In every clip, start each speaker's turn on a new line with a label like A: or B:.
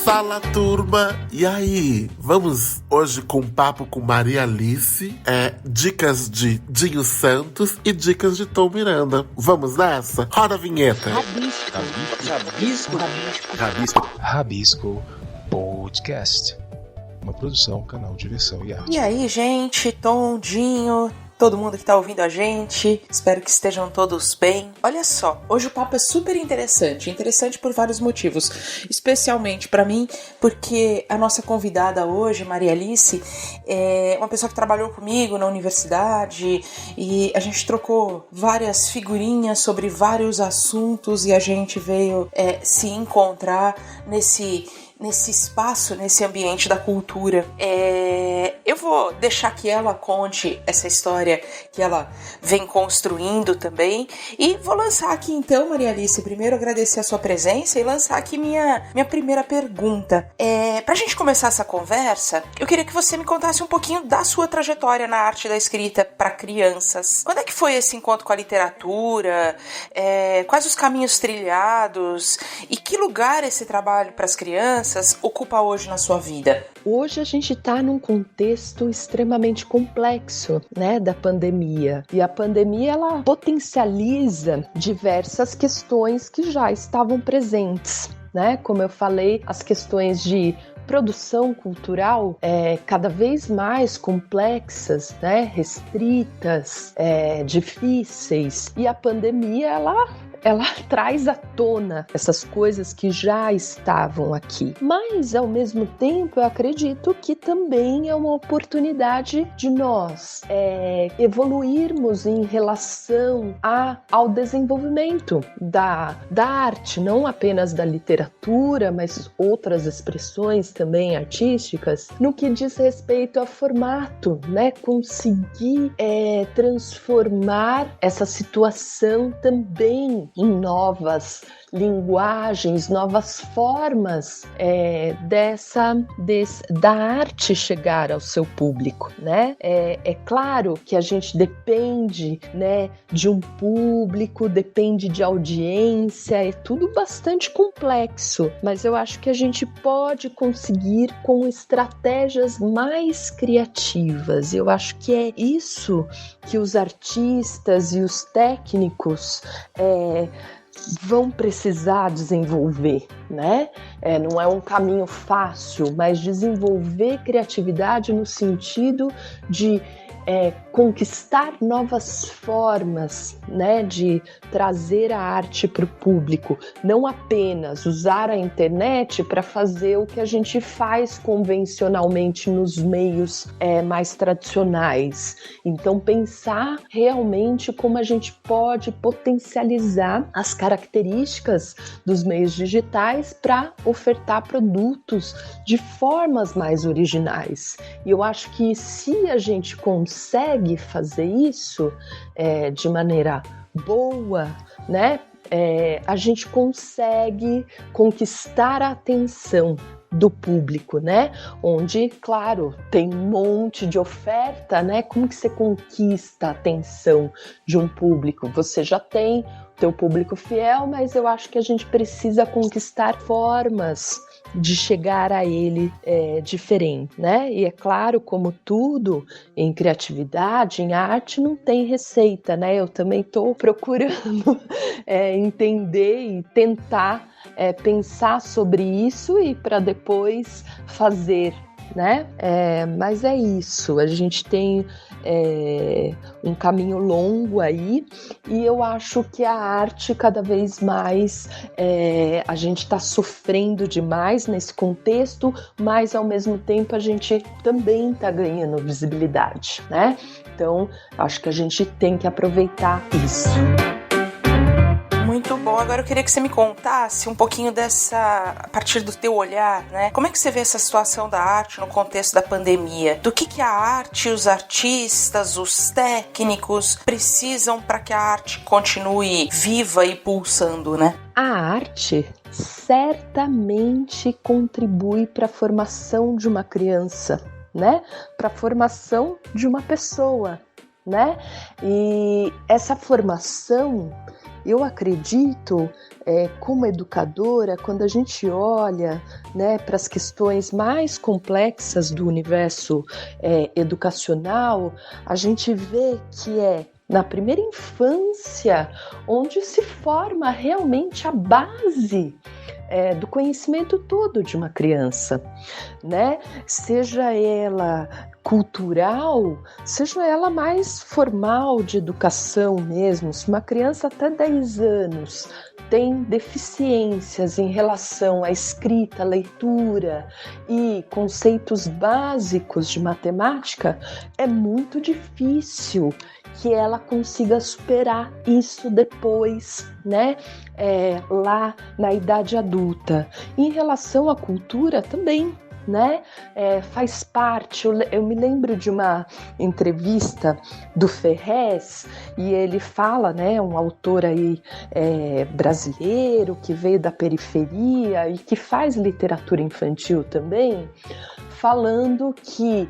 A: Fala, turma! E aí? Vamos hoje com um papo com Maria Alice, dicas de Dinho Santos e dicas de Tom Miranda. Vamos nessa? Roda a vinheta!
B: Rabisco Podcast, uma produção, canal Diversão e Arte.
C: E aí, gente, Tom, Dinho, todo mundo que tá ouvindo a gente, espero que estejam todos bem. Olha só, hoje o papo é super interessante por vários motivos, especialmente pra mim, porque a nossa convidada hoje, Maria Alice, é uma pessoa que trabalhou comigo na universidade e a gente trocou várias figurinhas sobre vários assuntos e a gente veio se encontrar nesse espaço, nesse ambiente da cultura. Eu vou deixar que ela conte essa história que ela vem construindo também e vou lançar aqui então, Maria Alice, primeiro agradecer a sua presença e lançar aqui minha primeira pergunta. Pra gente começar essa conversa, eu queria que você me contasse um pouquinho da sua trajetória na arte da escrita para crianças. Quando é que foi esse encontro com a literatura? Quais os caminhos trilhados? E que lugar esse trabalho para as crianças ocupa hoje na sua vida?
D: Hoje a gente está num contexto extremamente complexo, né, da pandemia. E a pandemia, ela potencializa diversas questões que já estavam presentes, né? Como eu falei, as questões de produção cultural cada vez mais complexas, né, restritas, difíceis. E a pandemia, ela traz à tona essas coisas que já estavam aqui. Mas, ao mesmo tempo, eu acredito que também é uma oportunidade de nós evoluirmos em relação ao desenvolvimento da arte, não apenas da literatura, mas outras expressões também artísticas, no que diz respeito a formato, né? Conseguir transformar essa situação também em novas linguagens, novas formas da arte chegar ao seu público, né? É claro que a gente depende, né, de um público, depende de audiência, é tudo bastante complexo, mas eu acho que a gente pode conseguir com estratégias mais criativas. Eu acho que é isso que os artistas e os técnicos vão precisar desenvolver, né? Não é um caminho fácil, mas desenvolver criatividade no sentido de conquistar novas formas, né, de trazer a arte para o público, não apenas usar a internet para fazer o que a gente faz convencionalmente nos meios mais tradicionais. Então, pensar realmente como a gente pode potencializar as características dos meios digitais para ofertar produtos de formas mais originais. E eu acho que se a gente consegue fazer isso de maneira boa, né? A gente consegue conquistar a atenção do público, né? Onde, claro, tem um monte de oferta, né? Como que você conquista a atenção de um público? Você já tem o teu público fiel, mas eu acho que a gente precisa conquistar formas de chegar a ele diferente, né? E é claro, como tudo em criatividade, em arte, não tem receita, né? Eu também estou procurando entender e tentar pensar sobre isso e para depois fazer, né? Mas é isso, a gente tem um caminho longo aí e eu acho que a arte cada vez mais a gente está sofrendo demais nesse contexto, mas ao mesmo tempo a gente também está ganhando visibilidade, né? Então acho que a gente tem que aproveitar isso.
C: Muito bom. Agora eu queria que você me contasse um pouquinho a partir do teu olhar, né? Como é que você vê essa situação da arte no contexto da pandemia? Do que a arte, os artistas, os técnicos precisam para que a arte continue viva e pulsando, né?
D: A arte certamente contribui para a formação de uma criança, né? Para a formação de uma pessoa, né? E essa formação Eu acredito, como educadora, quando a gente olha, né, para as questões mais complexas do universo educacional, a gente vê que é na primeira infância onde se forma realmente a base do conhecimento todo de uma criança, né? Seja ela cultural, seja ela mais formal de educação mesmo. Se uma criança até 10 anos tem deficiências em relação à escrita, leitura e conceitos básicos de matemática, é muito difícil que ela consiga superar isso depois, né? Lá na idade adulta. Em relação à cultura também, né? Faz parte. Eu me lembro de uma entrevista do Ferrez e ele fala, né? Um autor aí brasileiro que veio da periferia e que faz literatura infantil também, falando que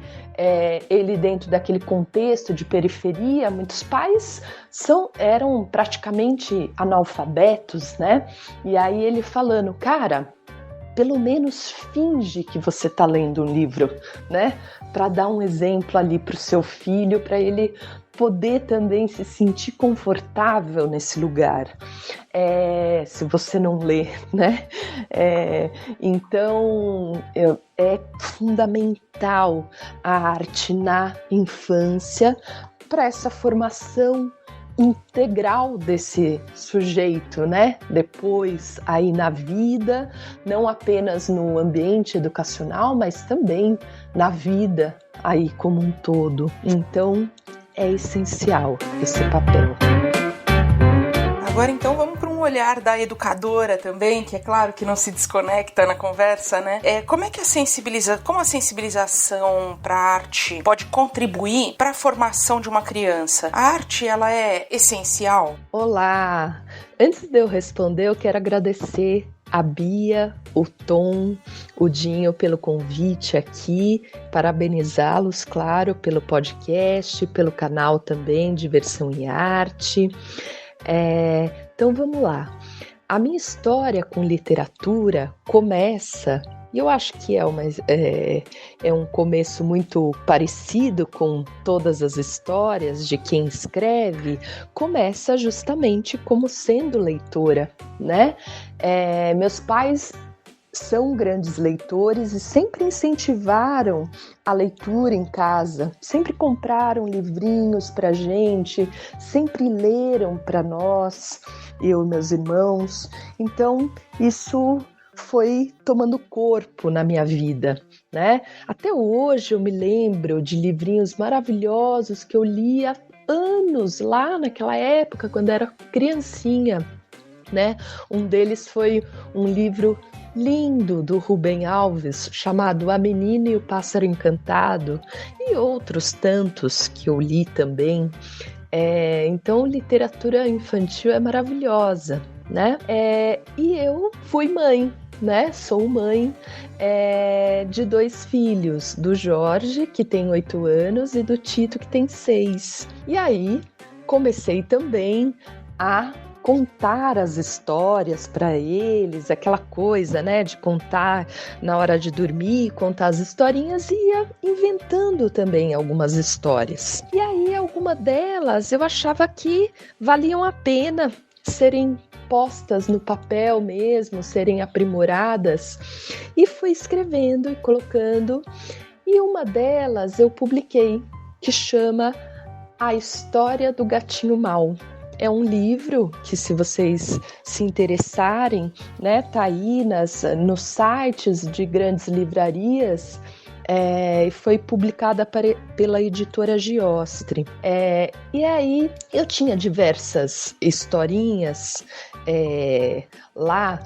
D: ele, dentro daquele contexto de periferia, muitos pais eram praticamente analfabetos, né? E aí ele falando, cara, pelo menos finge que você está lendo um livro, né? Para dar um exemplo ali para o seu filho, para ele poder também se sentir confortável nesse lugar, se você não lê, né? Então, é fundamental a arte na infância para essa formação integral desse sujeito, né? Depois aí na vida, não apenas no ambiente educacional, mas também na vida aí como um todo. Então, é essencial esse papel.
C: Agora então vamos para um olhar da educadora também, que é claro que não se desconecta na conversa, né? Como a sensibilização para a arte pode contribuir para a formação de uma criança? A arte, ela é essencial?
D: Olá! Antes de eu responder, eu quero agradecer a Bia, o Tom, o Dinho pelo convite aqui, parabenizá-los, claro, pelo podcast, pelo canal também Diversão e Arte. Então vamos lá. A minha história com literatura começa, e eu acho que é um começo muito parecido com todas as histórias de quem escreve, começa justamente como sendo leitora, né? Meus pais são grandes leitores e sempre incentivaram a leitura em casa, sempre compraram livrinhos pra gente, sempre leram para nós, eu e meus irmãos. Então, isso foi tomando corpo na minha vida, né? Até hoje eu me lembro de livrinhos maravilhosos que eu li há anos, lá naquela época, quando era criancinha, né? Um deles foi um livro lindo do Rubem Alves, chamado A Menina e o Pássaro Encantado, e outros tantos que eu li também. Então, literatura infantil é maravilhosa, né? E eu fui mãe, né? Sou mãe de 2 filhos, do Jorge, que tem 8 anos, e do Tito, que tem 6. E aí, comecei também a contar as histórias para eles, aquela coisa, né, de contar na hora de dormir, contar as historinhas, e ia inventando também algumas histórias. E aí, alguma delas eu achava que valiam a pena serem postas no papel mesmo, serem aprimoradas, e fui escrevendo e colocando, e uma delas eu publiquei, que chama A História do Gatinho Mau. É um livro que, se vocês se interessarem, né, tá aí nos sites de grandes livrarias, foi publicada pela editora Giostre. E aí eu tinha diversas historinhas lá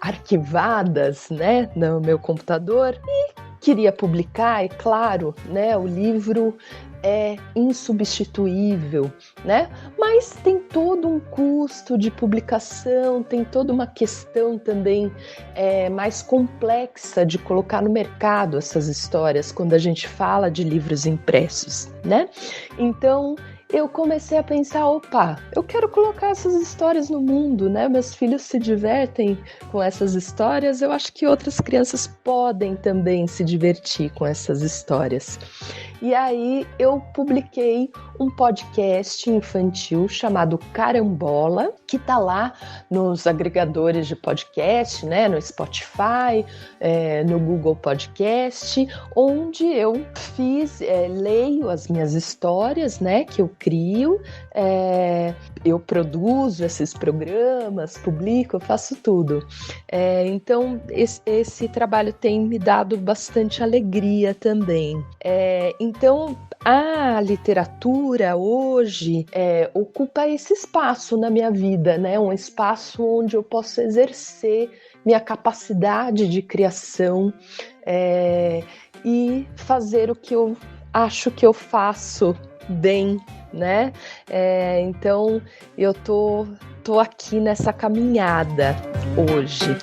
D: arquivadas, né, no meu computador, e queria publicar, e claro, né, o livro é insubstituível, né? Mas tem todo um custo de publicação, tem toda uma questão também mais complexa de colocar no mercado essas histórias quando a gente fala de livros impressos, né? Então, eu comecei a pensar, opa, eu quero colocar essas histórias no mundo, né? Meus filhos se divertem com essas histórias, eu acho que outras crianças podem também se divertir com essas histórias. E aí eu publiquei um podcast infantil chamado Carambola, que tá lá nos agregadores de podcast, né, no Spotify, no Google Podcast, onde eu leio as minhas histórias, né, que eu crio, eu produzo esses programas, publico, eu faço tudo. Então esse trabalho tem me dado bastante alegria também. Então a literatura hoje ocupa esse espaço na minha vida, né? Um espaço onde eu posso exercer minha capacidade de criação e fazer o que eu acho que eu faço bem, né? Então eu tô aqui nessa caminhada hoje.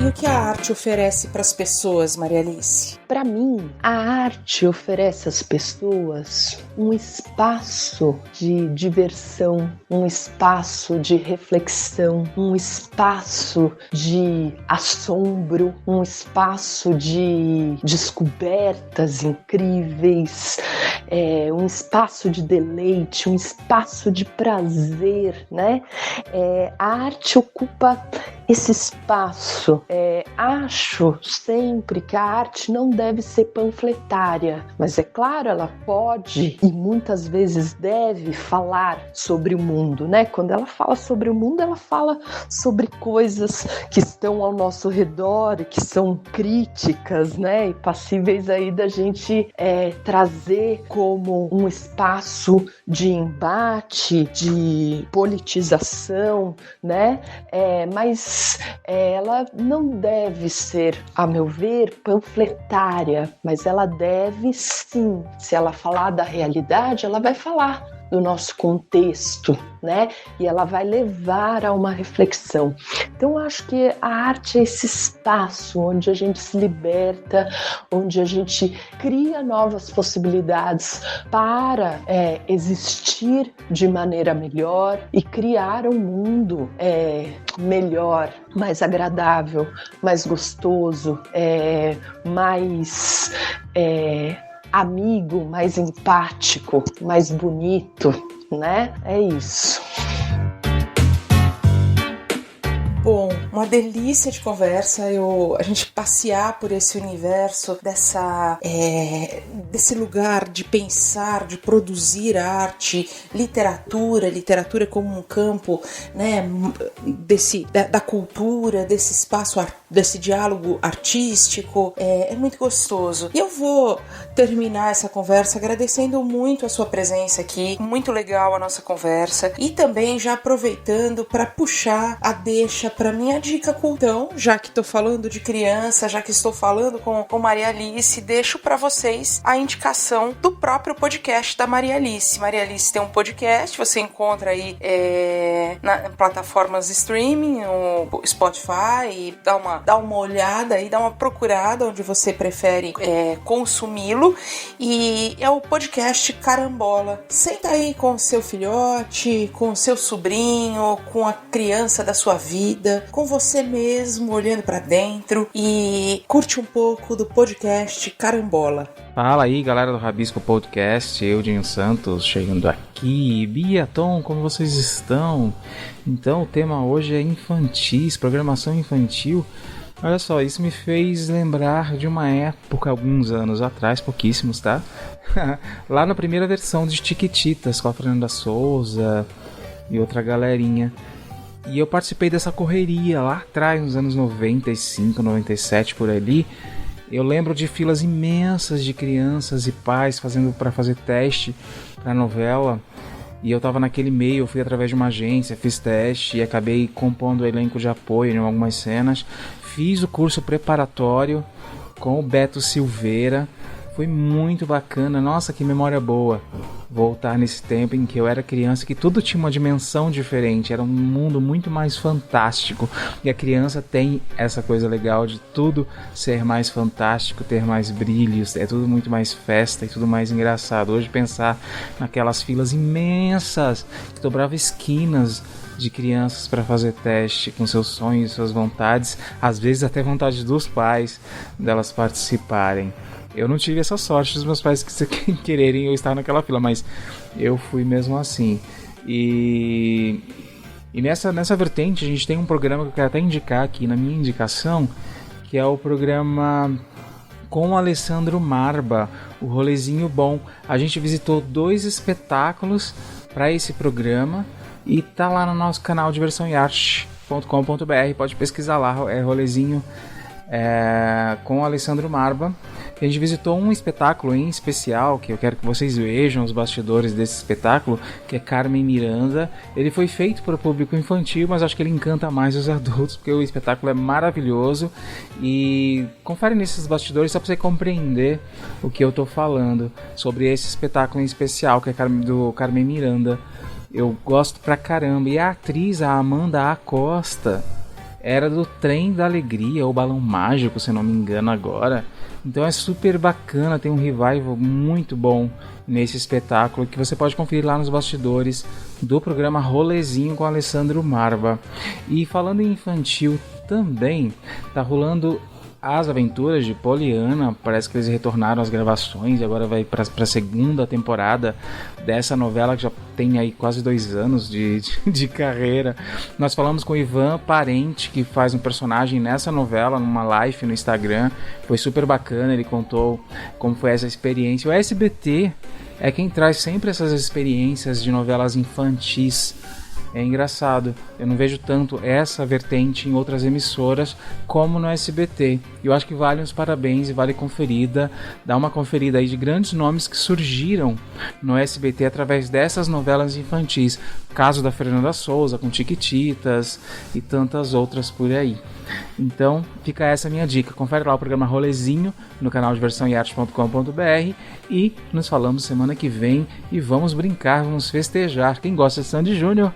C: E o que a arte oferece para as pessoas, Maria Alice?
D: Para mim, a arte oferece às pessoas um espaço de diversão, um espaço de reflexão, um espaço de assombro, um espaço de descobertas incríveis, um espaço de deleite, um espaço de prazer, né? A arte ocupa esse espaço. Acho sempre que a arte não deve ser panfletária, mas é claro, ela pode e muitas vezes deve falar sobre o mundo, né? Quando ela fala sobre o mundo, ela fala sobre coisas que estão ao nosso redor, que são críticas, né? E passíveis aí da gente trazer como um espaço de embate, de politização, né? Mas ela não deve ser, a meu ver, panfletária, mas ela deve sim, se ela falar da realidade, ela vai falar do nosso contexto, né? E ela vai levar a uma reflexão. Então, eu acho que a arte é esse espaço onde a gente se liberta, onde a gente cria novas possibilidades para existir de maneira melhor e criar um mundo melhor, mais agradável, mais gostoso, mais amigo, mais empático, mais bonito, né? É isso.
C: Bom, uma delícia de conversa, a gente passear por esse universo desse lugar de pensar, de produzir arte, literatura como um campo, né, da cultura, desse espaço, desse diálogo artístico, é muito gostoso. E eu vou terminar essa conversa agradecendo muito a sua presença aqui, muito legal a nossa conversa, e também já aproveitando para puxar a deixa para minha dica cultão, já que estou falando de criança, já que estou falando com Maria Alice, deixo para vocês a indicação do próprio podcast da Maria Alice. Maria Alice tem um podcast, você encontra aí na plataformas de streaming, no Spotify, e dá uma olhada aí, dá uma procurada onde você prefere consumi-lo, e é o podcast Carambola. Senta aí com o seu filhote, com o seu sobrinho, com a criança da sua vida, com você mesmo, olhando pra dentro, e curte um pouco do podcast Carambola.
E: Fala aí, galera do Rabisco Podcast, eu, Dinho Santos, chegando aqui. Bia, Tom, como vocês estão? Então, o tema hoje é infantis, programação infantil. Olha só, isso me fez lembrar de uma época, alguns anos atrás, pouquíssimos, tá? Lá na primeira versão de Chiquititas, com a Fernanda Souza e outra galerinha. E eu participei dessa correria lá atrás, nos anos 95, 97, por ali. Eu lembro de filas imensas de crianças e pais para fazer teste para a novela. E eu tava naquele meio, eu fui através de uma agência, fiz teste e acabei compondo o elenco de apoio em algumas cenas. Fiz o curso preparatório com o Beto Silveira. Foi muito bacana, nossa, que memória boa. voltar nesse tempo em que eu era criança, que tudo tinha uma dimensão diferente, era um mundo muito mais fantástico. E a criança tem essa coisa legal de tudo ser mais fantástico, ter mais brilhos, é tudo muito mais festa e tudo mais engraçado. Hoje pensar naquelas filas imensas que dobravam esquinas de crianças para fazer teste com seus sonhos, suas vontades, às vezes até vontade dos pais delas participarem. Eu não tive essa sorte dos meus pais quererem eu estar naquela fila, mas eu fui mesmo assim. E nessa vertente a gente tem um programa que eu quero até indicar aqui na minha indicação, que é o programa com o Alessandro Marba, o Rolezinho Bom. A gente visitou 2 espetáculos para esse programa e tá lá no nosso canal diversãoearte.com.br, pode pesquisar lá, é Rolezinho com o Alessandro Marba. A gente visitou um espetáculo em especial, que eu quero que vocês vejam os bastidores desse espetáculo, que é Carmen Miranda. Ele foi feito para o público infantil, mas acho que ele encanta mais os adultos, porque o espetáculo é maravilhoso. E confere nesses bastidores só para você compreender o que eu tô falando sobre esse espetáculo em especial, que é do Carmen Miranda. Eu gosto pra caramba. E a atriz, a Amanda Acosta, era do Trem da Alegria, ou Balão Mágico, se não me engano agora. Então é super bacana, tem um revival muito bom nesse espetáculo, que você pode conferir lá nos bastidores do programa Rolezinho com Alessandro Marba. E falando em infantil também, tá rolando As Aventuras de Poliana. Parece que eles retornaram às gravações e agora vai para a segunda temporada dessa novela, que já tem aí quase 2 anos de carreira. Nós falamos com o Ivan Parente, que faz um personagem nessa novela, numa live no Instagram. Foi super bacana, ele contou como foi essa experiência. O SBT é quem traz sempre essas experiências de novelas infantis. É engraçado, eu não vejo tanto essa vertente em outras emissoras como no SBT. Eu acho que vale uns parabéns e vale conferida, dá uma conferida aí de grandes nomes que surgiram no SBT através dessas novelas infantis. O caso da Fernanda Souza com Chiquititas e tantas outras por aí. Então fica essa minha dica, confere lá o programa Rolezinho no canal diversãoearte.com.br e nos falamos semana que vem e vamos brincar, vamos festejar. Quem gosta de Sandy Júnior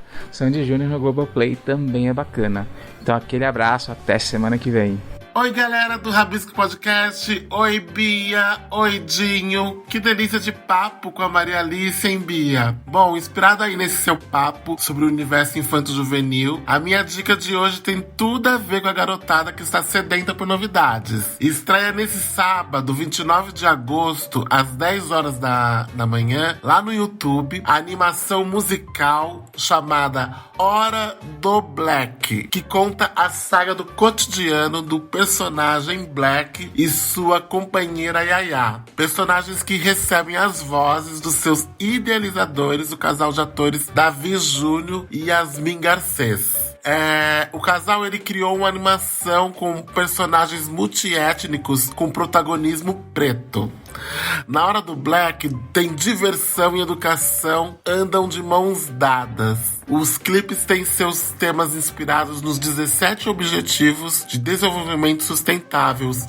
E: no Globoplay também é bacana. Então aquele abraço, até semana que vem.
A: Oi, galera do Rabisco Podcast. Oi, Bia. Oi, Dinho. Que delícia de papo com a Maria Alice, hein, Bia? Bom, inspirado aí nesse seu papo sobre o universo infanto-juvenil, a minha dica de hoje tem tudo a ver com a garotada que está sedenta por novidades. Estreia nesse sábado, 29 de agosto, às 10 horas da manhã, lá no YouTube, a animação musical chamada Hora do Black, que conta a saga do cotidiano do personagem Black e sua companheira Yaya. Personagens que recebem as vozes dos seus idealizadores, o casal de atores Davi Júnior e Yasmin Garcês. O casal ele criou uma animação com personagens multiétnicos com protagonismo preto. Na Hora do Black tem diversão e educação andam de mãos dadas. Os clipes têm seus temas inspirados nos 17 Objetivos de Desenvolvimento Sustentáveis,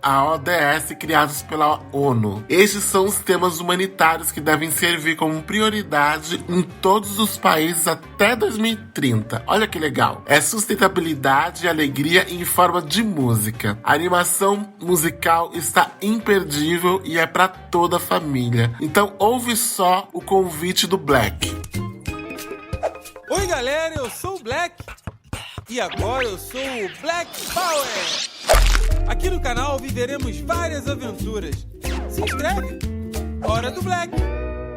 A: a ODS, criados pela ONU. Estes são os temas humanitários que devem servir como prioridade em todos os países até 2030. Olha que legal! É sustentabilidade e alegria em forma de música. A animação musical está imperdível e é para toda a família. Então ouve só o convite do Black.
F: Oi galera, eu sou o Black e agora eu sou o Black Power. Aqui no canal viveremos várias aventuras. Se inscreve! Hora do Black!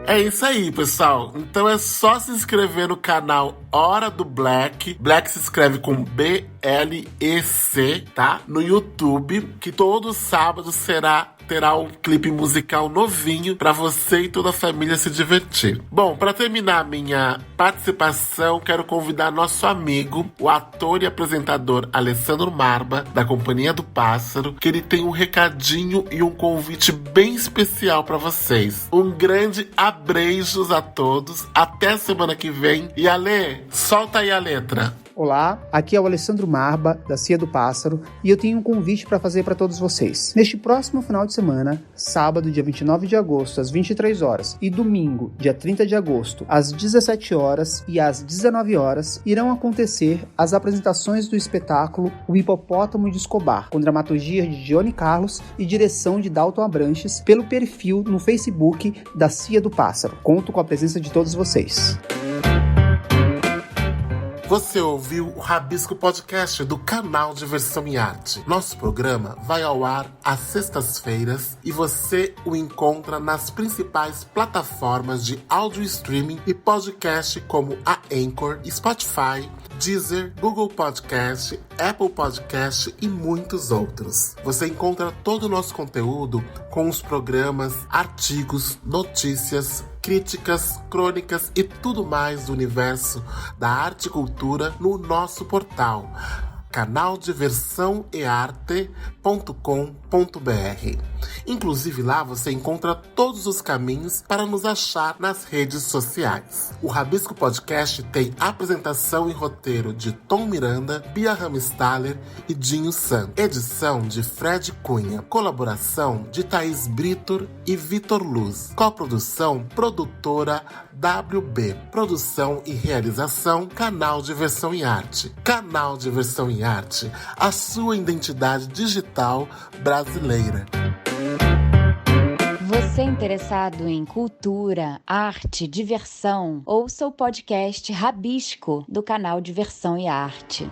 A: É isso aí, pessoal. Então é só se inscrever no canal Hora do Black. Black se escreve com B-L-E-C, tá? No YouTube, que todo sábado terá um clipe musical novinho pra você e toda a família se divertir. Bom, pra terminar a minha participação, quero convidar nosso amigo, o ator e apresentador Alessandro Marba, da Companhia do Pássaro, que ele tem um recadinho e um convite bem especial pra vocês. Um grande abraços a todos, até semana que vem. E Ale, Fê, solta aí a letra.
G: Olá, aqui é o Alessandro Marba, da Cia do Pássaro, e eu tenho um convite para fazer para todos vocês. Neste próximo final de semana, sábado, dia 29 de agosto, às 23 horas, e domingo, dia 30 de agosto, às 17 horas e às 19 horas, irão acontecer as apresentações do espetáculo O Hipopótamo de Escobar, com dramaturgia de Johnny Carlos e direção de Dalton Abranches, pelo perfil no Facebook da Cia do Pássaro. Conto com a presença de todos vocês.
A: Você ouviu o Rabisco Podcast do canal Diversão e Arte. Nosso programa vai ao ar às sextas-feiras e você o encontra nas principais plataformas de áudio streaming e podcast como a Anchor, Spotify, Deezer, Google Podcast, Apple Podcast e muitos outros. Você encontra todo o nosso conteúdo com os programas, artigos, notícias, críticas, crônicas e tudo mais do universo da arte e cultura no nosso portal canaldiversãoearte.com.br. Inclusive lá você encontra todos os caminhos para nos achar nas redes sociais. O Rabisco Podcast tem apresentação e roteiro de Tom Miranda, Bia Ramstaller e Dinho Santos. Edição de Fred Cunha. Colaboração de Thaís Britor e Vitor Luz. Coprodução, produtora WB. Produção e realização, Canal Diversão e Arte. Canal Diversão e Arte, a sua identidade digital brasileira.
H: Você interessado em cultura, arte, diversão? Ouça o podcast Rabisco, do canal Diversão e Arte.